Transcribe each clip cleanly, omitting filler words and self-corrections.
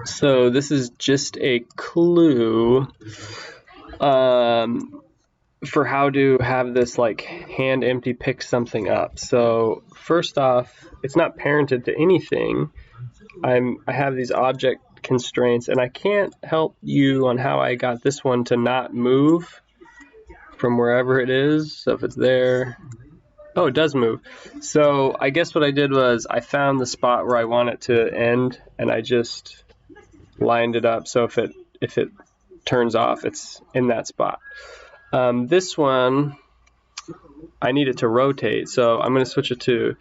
So this is just a clue for how to have this like hand empty pick something up. So first off, it's not parented to anything. I have these object constraints, and I can't help you on how I got this one to not move from wherever it is. So if it's there, oh, it does move. So I guess what I did was I found the spot where I want it to end, and I just lined it up so if it turns off, it's in that spot. This one, I need it to rotate, so I'm going to switch it to,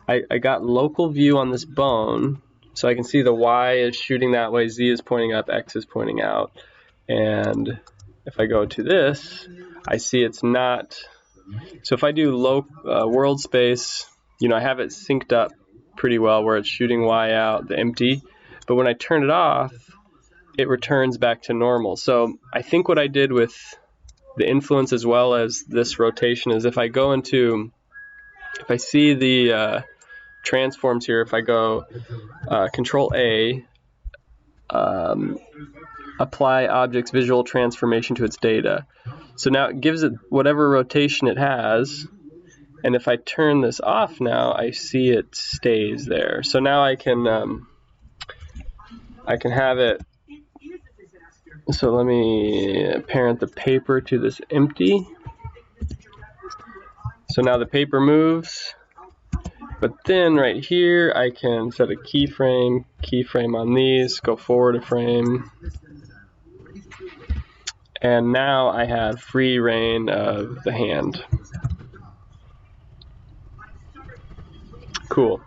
I got local view on this bone, so I can see the Y is shooting that way, Z is pointing up, X is pointing out, and if I go to this, I see it's not. So if I do world space, I have it synced up pretty well where it's shooting Y out, the empty, but when I turn it off, it returns back to normal. So I think what I did with the influence as well as this rotation is if I see the transforms here, if I go Control A, apply object's visual transformation to its data. So now it gives it whatever rotation it has, and if I turn this off now, I see it stays there. So now I can have it. So let me parent the paper to this empty. So now the paper moves, but then right here I can set a keyframe on these, go forward a frame, and now I have free reign of the hand. Cool.